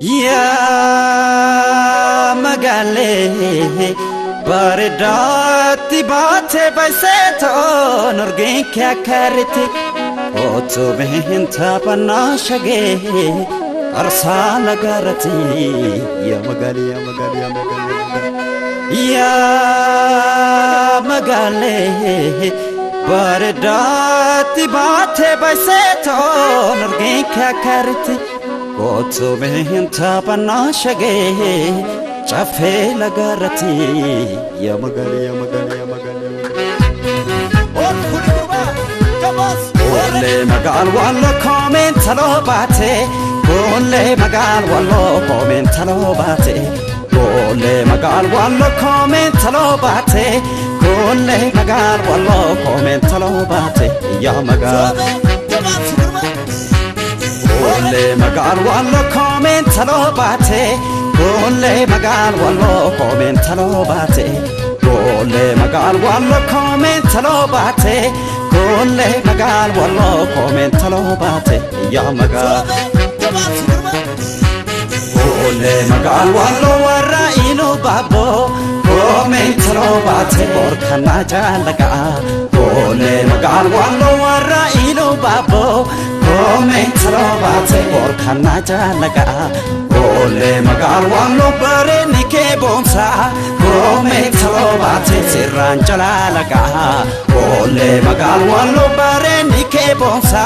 يا مقالي بارداتي باتي بيسيتو نرقينك يا كارتي اوتو بهن تابنا شقي أرسال قارتي يا مقالي يا مقالي يا مقالي يا مقالي بارداتي باتي بيسيتو نرقينك يا كارتي اوتو بهن تابنا شقي شافي لقارتي يا مقالي يا مقالي يا مقالي كل مقال والله كومنت لوباتي كل مقال والله كومنت لوباتي كل مقال والله كومنت لوباتي كل مقال والله كومنت لوباتي يا مقال كل مقال والله كومنت لوباتي كل مقال والله كومنت لوباتي كل مقال والله كومنت لوباتي كل مقال والله كومنت لوباتي يا مقال كل مقال والله ورائينو بابو كومنت لوباتي بركنا جالقا كل مقال والله ورائينو بابو كومنت لوباتي بركنا جالقا كل مقال والله بريني كيبونسا كومنت لوباتي سيران جلالقا كل مقال والله بريني كيبونسا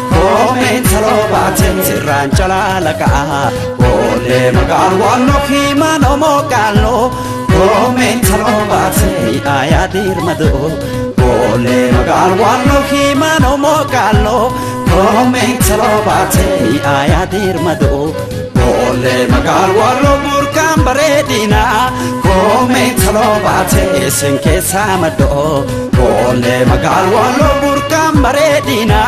كومنت لوباتي سيران جلالقا كل مقال والله فيما نموكالو كومنت لوباتي آيا دير مدو كل مقال والله فيما نموكالو كومنت لوباتي آيا دير مدو كل مقال والله بركان بريدينا كومنت لوباتي سنكي سامدو كل مقال والله بركان بريدينا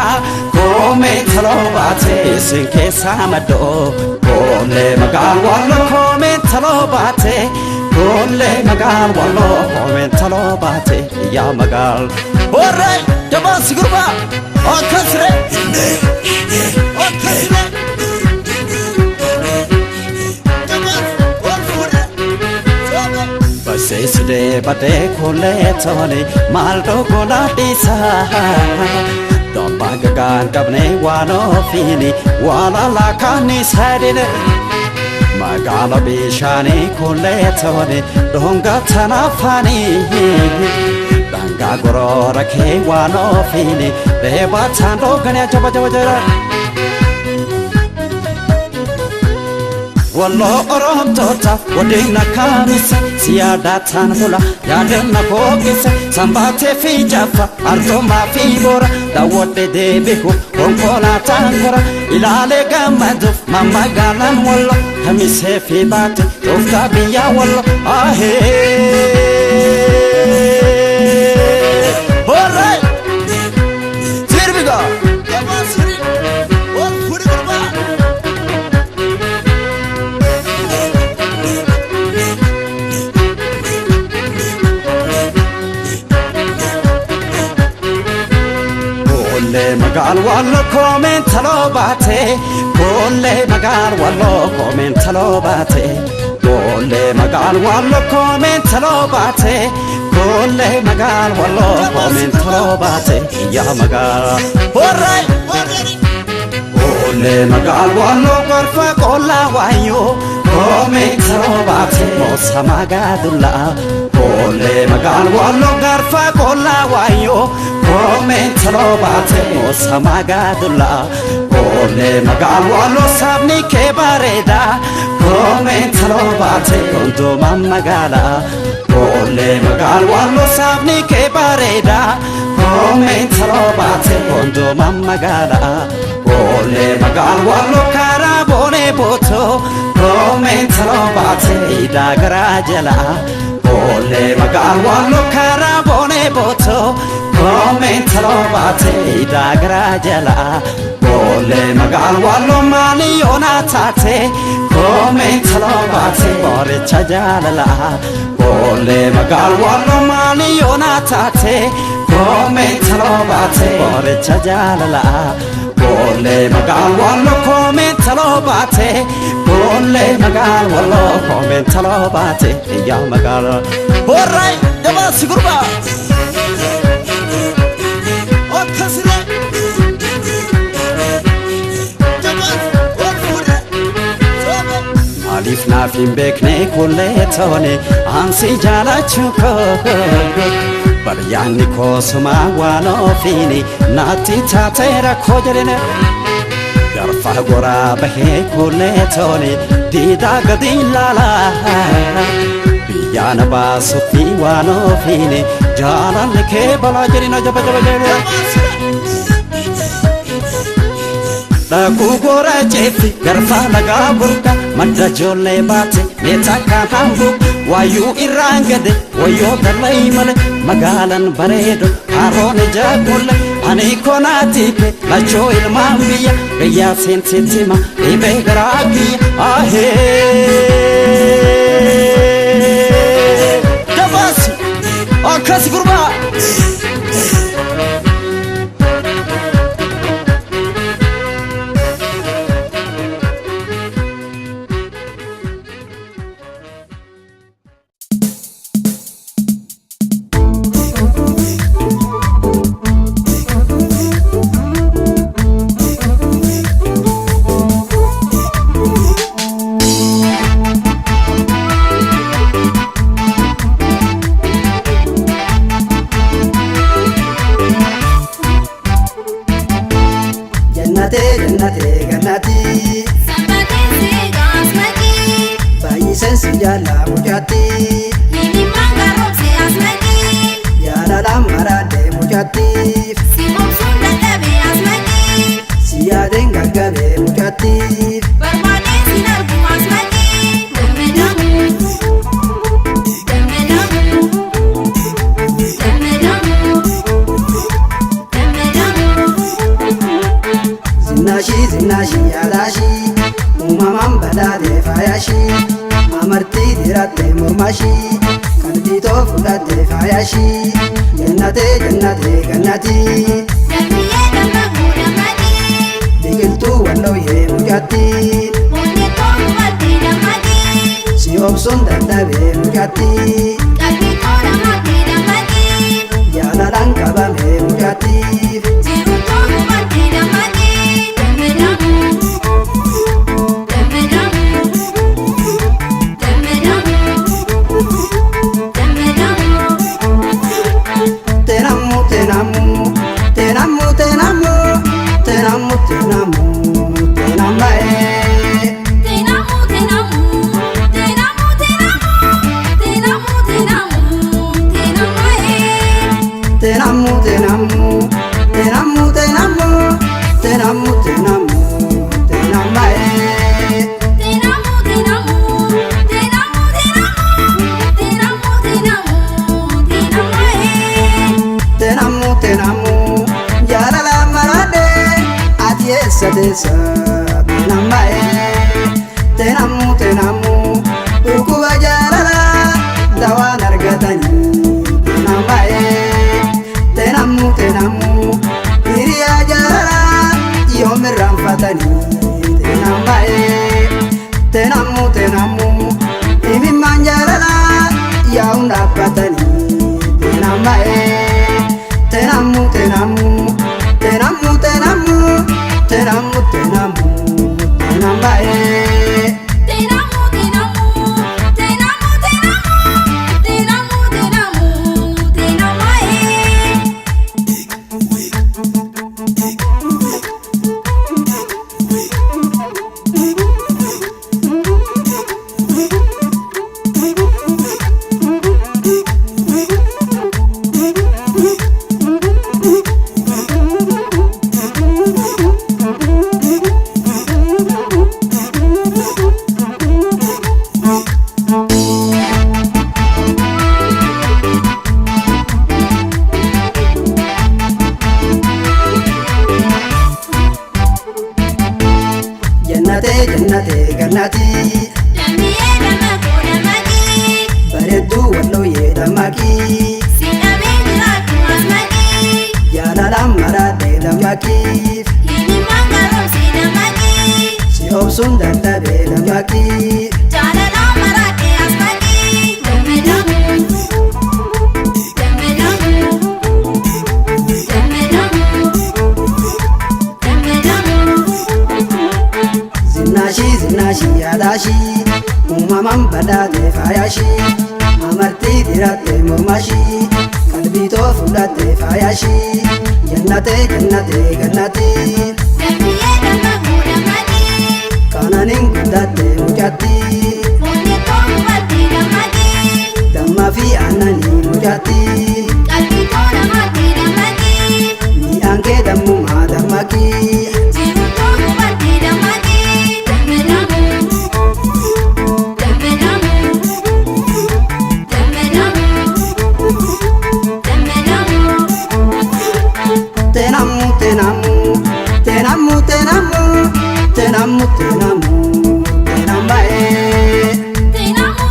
كومنت لوباتي سنكي سامدو كل مقال والله كومنت لوباتي كل مقال والله كومنت لوباتي يا مقال وري جبان سيقربا أكسري أكسري Sesde bade khole chole maldo kola tisa Domba gagan kabne wano fini wala la kani sadine Magala bishani khole chole donga thana fani Danga goro rakhe wano fini deba chando ganya jaba jaba jara والله أرام توتا ودينا كامس سيادة تنفلا يادنا فوقس سنباتي في جافا أرضو ما في بورا داوت دي بيكو ونقولا تنقرا إلى لغا مدف ماما قالان والله هميسي في باتي توفتا بيا والله alright here we go مقال والله كومنت لوباتي كل مقال والله كومنت لوباتي كل مقال والله كومنت لوباتي كل مقال والله كومنت لوباتي يا مقال alright كل مقال والله غرفة كلها وايو كومنت لوباتي موسما قادولا كل مقال والله غرفة كلها وايو كومنت لوباتي موسما قادولا كل مقال والله سابني كباريدا كومنت لوباتي كنتو ماما قالا كل مقال والله سابني كباريدا كومنت لوباتي كنتو ماما قالا كل مقال والله كارابوني بوتو كومنت لوباتي داقرا جلا كل مقال والله كارابوني بوتو كومنت لوباتي داقرا جلا كل مقال والله ماليونا تاتي كومنت لوباتي بوريتشا جاللا كل مقال والله ماليونا تاتي كومنت لوباتي بوريتشا جاللا كل مقال والله كومنت لوباتي كل jolle magal wallo comment talo bate ya magal horai dama sigurba o kasire alif nafim bekne kulle tone ansi jala chuko baryani ko suma wano fini nati tatera khojerene garfa gora bahe kulle tone dida gadilala biyana basu fi wano fini jalan ke balajrina jaba jaba jaba Daku gora chefi garfa laga burka madda jolle bate meta ka hambu wayu irangade wayo dalai male magalan baredo harone jagulle ani konatike la joil mambiya ya sensitima ibe garagi ahe kabasi akasi gurba Jala mujati, ini mangarok si asmati. jala lamarade mujati, Si moksun dagabe asmati. si aden gagabe mujati, Bermane sinar bu asmati. Demedamu, demedamu, demedamu, demedamu. zinashi yadashi, umamam badade fayashi, amarti dirate mormashi, kalbi tofudate fayashi, jannate gannati, Damiye damagu damadi. biqiltu walloye mujati, Munye tomu mati damadi. si obsun daddabe mujati, Kalbi tola mati damadi. jalalan qabame mujati. Jiru tomu mati damadi. Demedamu, demedamu, demedamu, demedamu. Tenamu, tenamu, tenamu, tenamu, tenamu, tenamu, tenamae. Tenamu, tenamu, tenamu, tenamu, tenamu, tenamae. Tenamu, tenamu, tenamu, tenamu, tenamu, tenamu, tenamae. Tenamu, tenamu, tenamu, tenamu, tenamae. Tenamu, tenamu, jalala marade, ati esa desa, tenamae. Tenamu, tenamu, ukuba jalala, dawan argatani, tenamae. Tenamu, tenamu, hiriya jalala, yomi ramfatani, tenamae. Tenamu, tenamu, imimman jalala, yaun dapatani, tenamae. Tenamu, tenamu, tenamu, tenamu, tenamu, tenamu, tenamae. Tenamu, tenamu, tenamu, tenamu, tenamu, tenamae. Jannate gannati, Damiye damagu damadi. bareedduu wallooyee dammaqii, Sidhamee jiraatu asmati. jaalalaan maraatee dammaqiif, Ini mangarok si damadi. si obsu Osun dadhabee dammaqii Jalalaan maraatee as maqii Dammeedhamu Dammeedhamu Dammeedhamu Zinnaashii yaadaashii uumamaan badhaatee faayaashii amartii dirattee mormaashii qalbii too fudhattee faayaashii jannatee gannatii Dammi'ee dammaquu dammaqii kananiin guddattee mucattii Foonii koo hubattee dammaqii dammaa fi aannanii mucattii Qalbii koo namaatti dammaqii miidhaan kee dammumaa dammaqii Jiruu koo hubattee dammaqii Dammeedhamu Dammeedhamu Dammeedhamu Tenamu tenambae Tenamu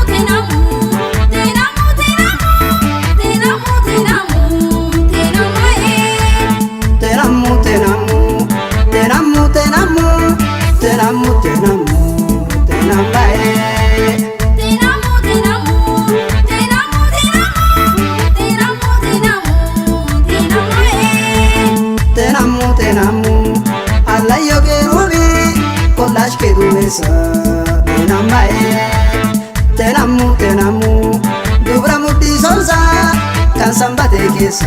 Tenamu Tenamu dubra mudhii sonsaa kan sanbatee keessa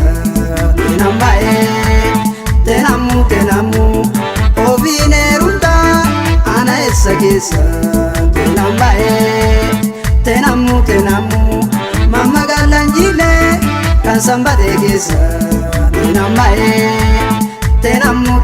Tenamu ofiin heerumtaa ana eessa keessa Tenamu mammagaalaan jiilee kan sanbatee keessa Tenamu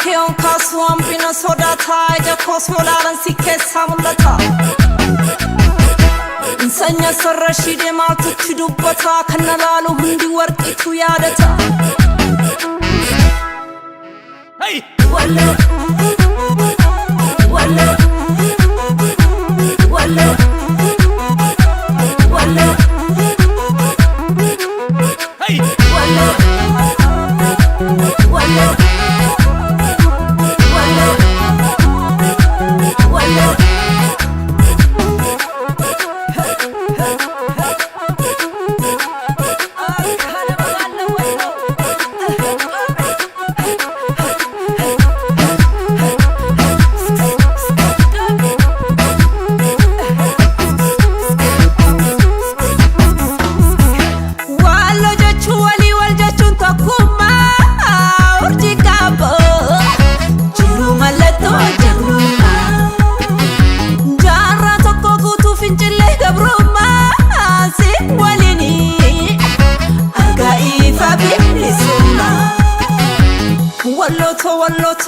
keon kaswam bina soda taaja kosmolaran sikessa mulata insanya sarrashide maltu tidubbata kannalalu hundi warqitu yadata hey walla walla walla walla hey walla walla walla walla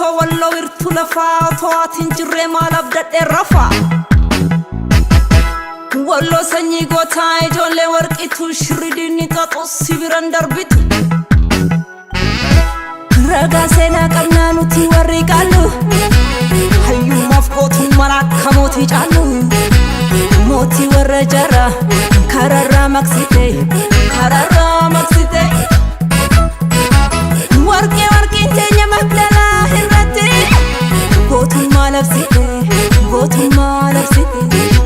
wallo irtu lafa toatin jirre malab dadde rafa wallo sanyi gota ijolle warqitu shridini tatus sibiran darbitu raga sena qabnanuti warri qalu hayyu mafqotu malakkamoti jalu moti warra jara karara maksite warqe warqinte maklala hirrati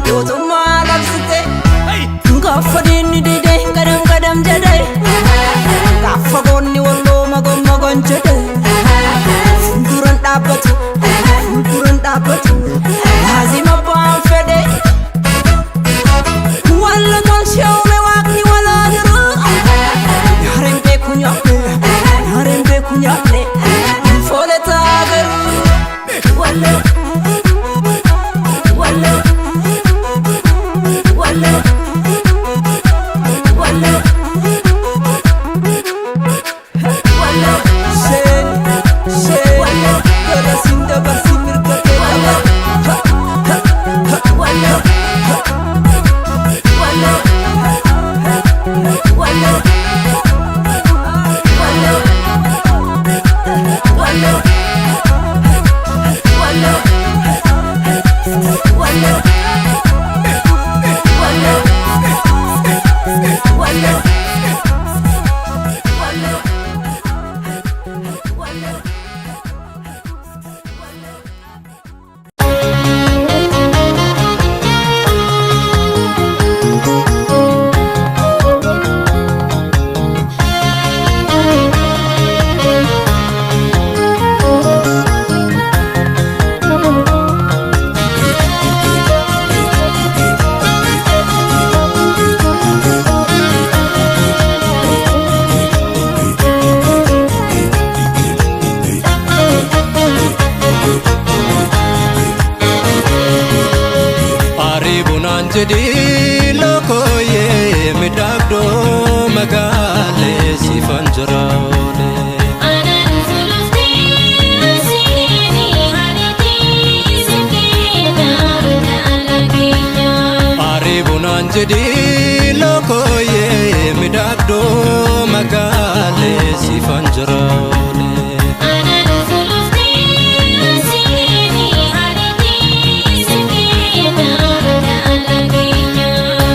gotuma lafsite gafadini dide gadam jade gafagonni wallo magon jade duran dabatu lazima ban fede wallo ton shawle waqti wala diru harembe kunyale fole tagar walla walla walla walla walla sen walla kala sinda basimir kate walla walla walla walla jadi lokoye midagdo magale sifanjrone anan sulufti asini hariti sikina alaginya aribunan jadi lokoye midagdo magale sifanjrone anan sulufti asini hariti sikina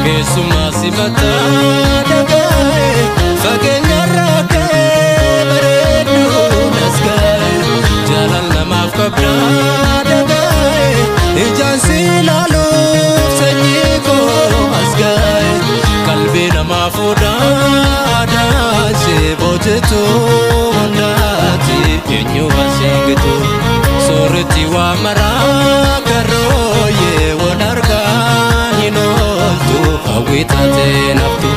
Kesuma sifata dagae fagenya rake beredu nasgae jalan nama kabra dagae ijan silalu senyiko asgae kalbi nama fuda dase bojetu ndati enyu basengetu sorti wa mara karoye wonarga inoltu awitate naftu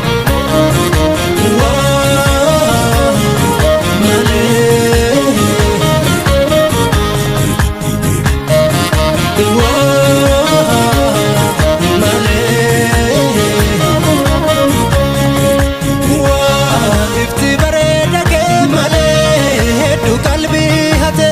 ifti bare dage male du kalbi hate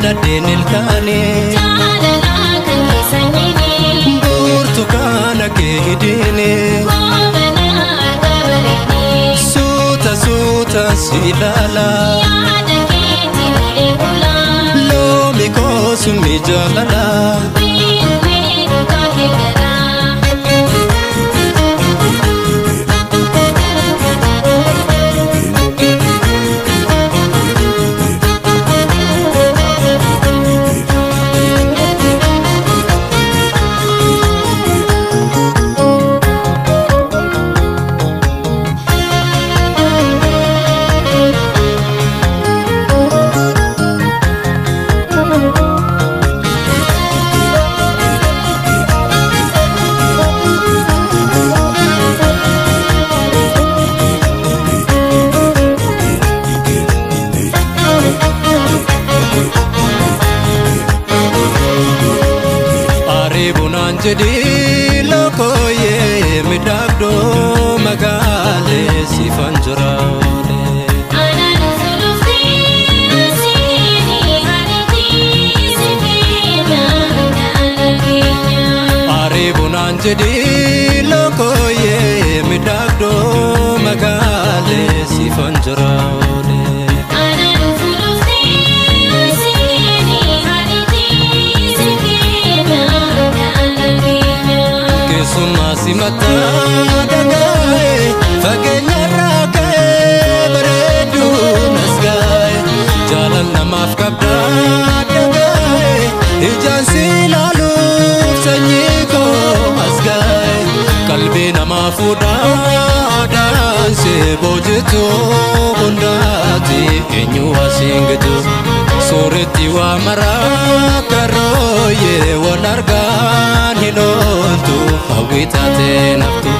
nadheen ilkaanii jaalala kan keessanyini burtukaana kee hidhiini goobana gabareeni suuta suuta si ilaala yaada keetti olee bulaa loomi koosumni jaalala miidhu miidhu kaakee garaa jedhi lokoye midagdo magale sifan jiraole aanaan fulufti asiini hariti sifiina dhaalageenya aribunan jedhi lokoye midagdo magale sifan jiraole aanaan fulufti asiini hariti sifiina Kesuma simata dagae fageenya raakee bareedu nasgae jalan namaaf qabda dagae ijaan si ilaaluuf sanyii koo asgae qalbii namaa fuudhaa daansee boojitu hundaati eenyu asiin gidu sooretti waa maraa karooyee wal argaan hin ooltu hawwii taatee naftu.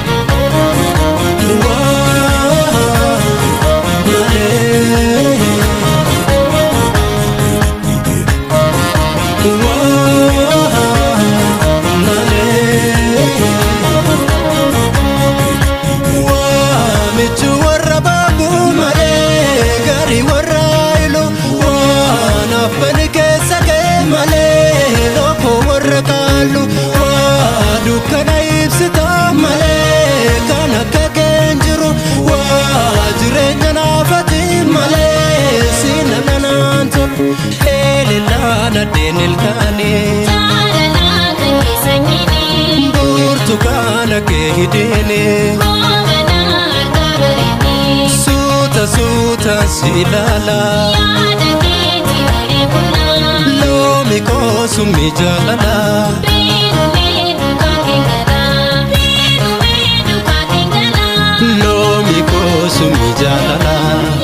Dukkana ibsita malee kan akka keenjiru waa jireenya naafati malee si nananaan tolu eelilaa nadheen ilkaanii jaalala kan keessanyini burtukaana kee hidhiini goobana gabareeni suuta suuta si ilaala yaada keetti olee bulaa loomi koosumni jaalala miidhu miidhu kaakee garaa miidhu miidhu kaakee garaa loomi koosumni jaalala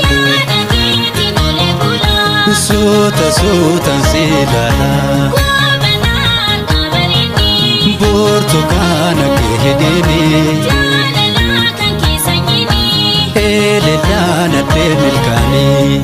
yaada keetti olee bulaa suuta suuta si ilaala goobana gabareeni burtukaana kee hidhiini jaalala kan keessanyini eelilaa nadheen ilkaanii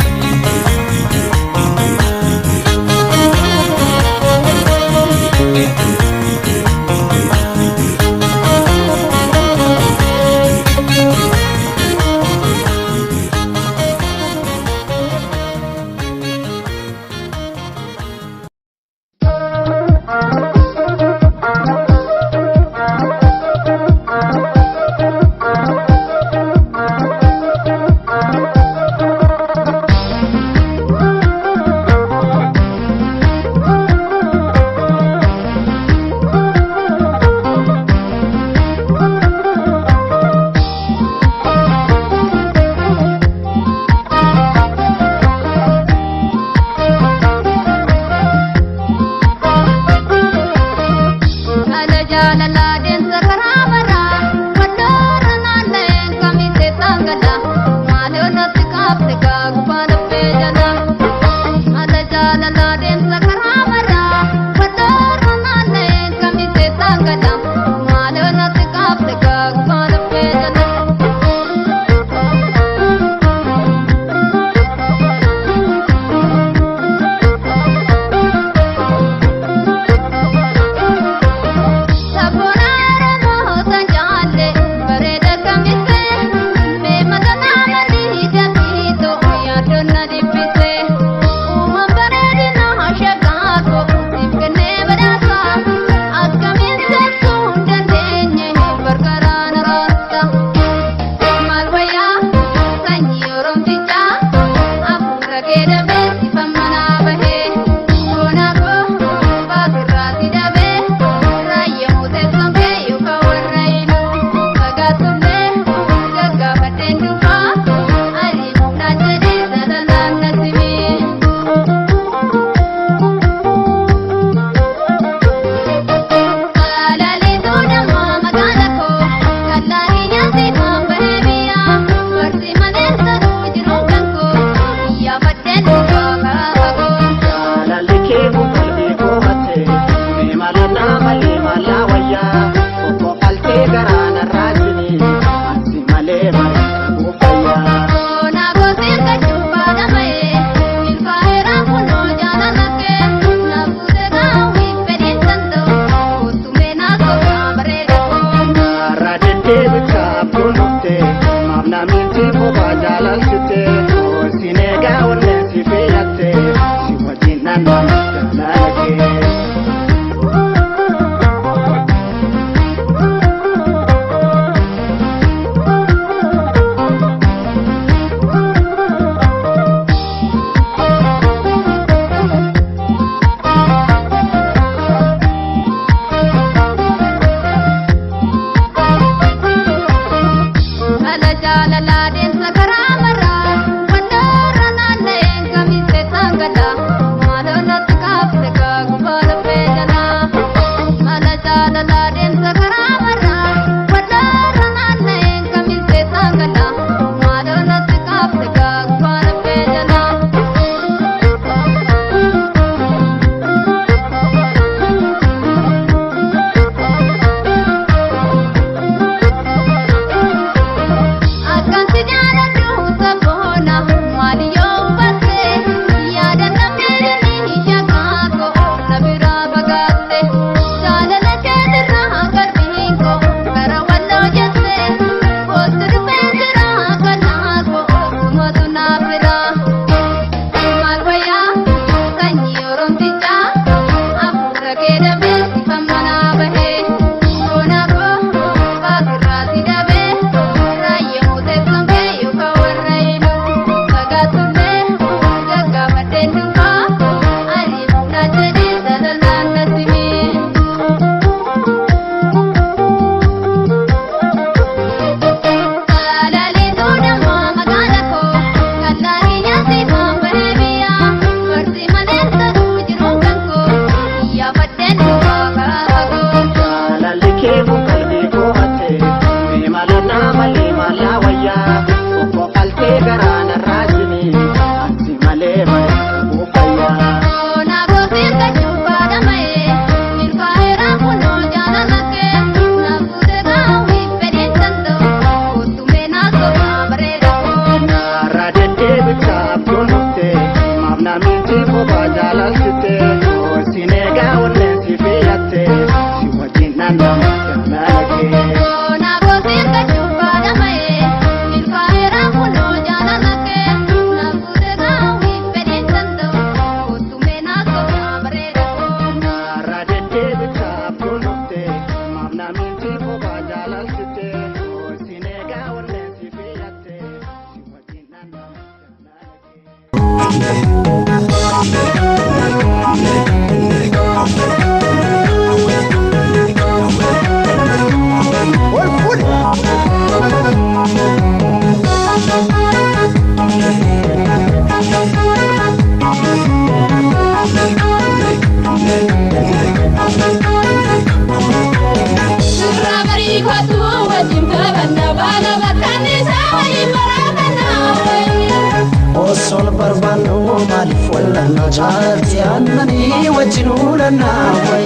Osol barbanu malif wallanna jaalti annani wajjinulana way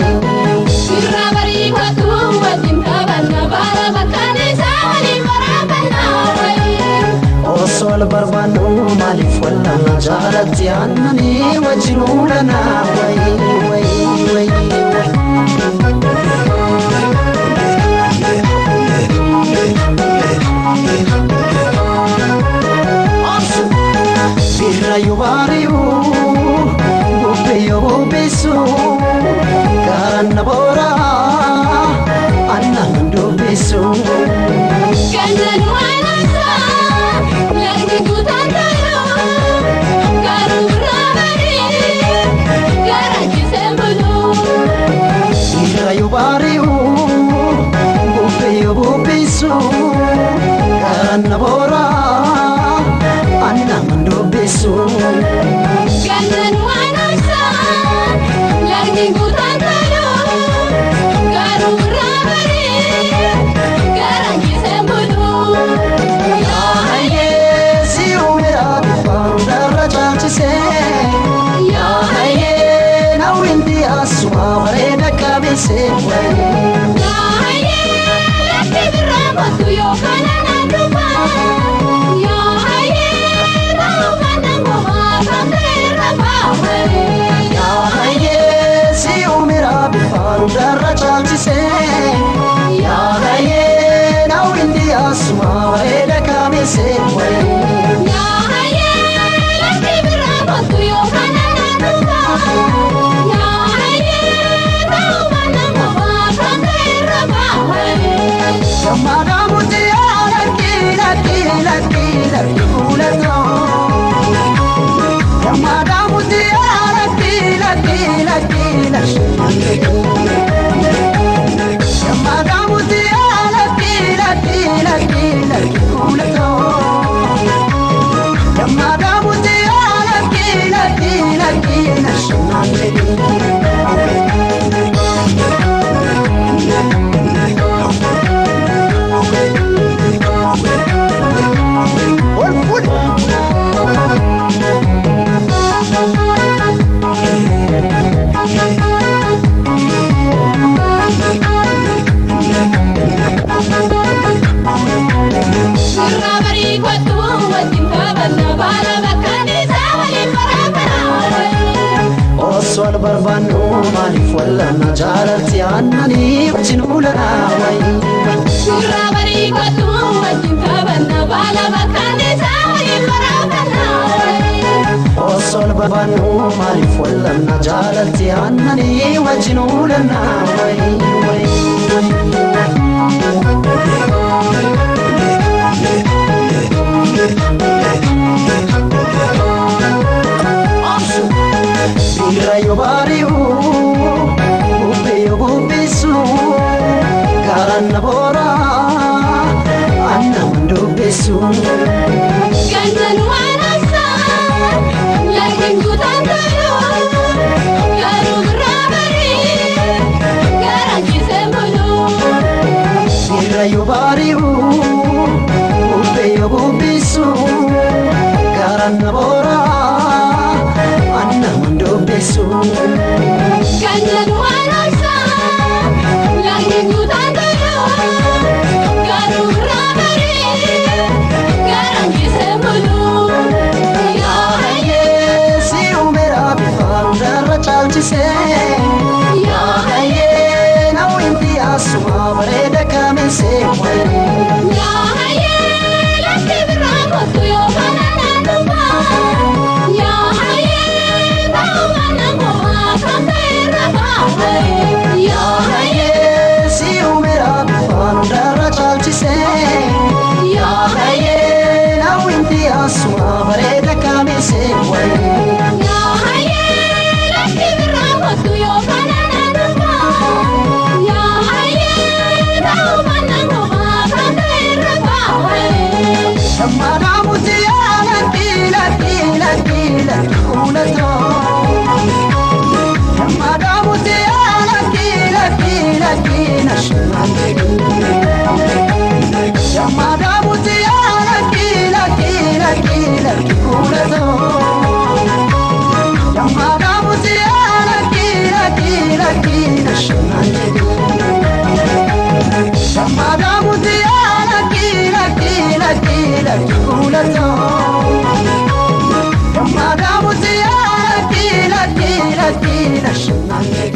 Sirra barikatu wajjin tabanna bara bakkani saali marabana way Osol barbanu malif wallanna jaalti annani wajjinulana way way way Rayo bariu, bupeyo besu, karena bora, anak do besu. Kandan wanasa, lagi kutan tayo, karura bari, garaki sembulu. Rayo bariu, bupeyo besu, karena bora, anak do besu. Kandan wanasa, lagi kutan tayo, karura bari, garaki sembulu. Ya haye si umera bifaru daraja chise. Ya haye na windi aswa bareda kabise way. Ya haye, lati birramatu yo kanana dupa. Ya haye, raumana ngoma kamera bahay. Ya haye si umera bifaru daraja chise. Ya haye na windi aswa bareda kabise way. Ya haye, lati birramatu yo kanana dupa. Ya haye, raumana ngoma kamera bahay. Yamada muti alaki laki laki laki ulato. Yamada muti alaki laki laki laki. Yamada muti alaki laki laki laki ulato. Yamada muti alaki laki laki laki. Sirra barikatu wajjin tabanna bara bakkani saali marabana. Osol barbanu malif wallanna jaalati annani wajjinulana way. Sirra barikatu wajjin tabanna bara bakkani saali marabana. Osol barbanu malif wallanna jaalati annani wajjinulana way way Rayo bariu, bupeyo besu, karena bora, anak do besu. Kandan wanasa, lagi kutan tayo, karura bari, garaki sembulu. Rayo bariu, bupeyo besu, karena bora, anak do besu. Kandan wanasa, lagi kutan tayo, karura bari, garaki sembulu. Ya haye, Si umera bifaru daraja chise. Ya haye na windi aswa bareda kamise way. ya haye, lati birramatu yo kanana dupa. Ya haye, raumana ngoma kamera bahay. lakki lakki lakki lakki nashmange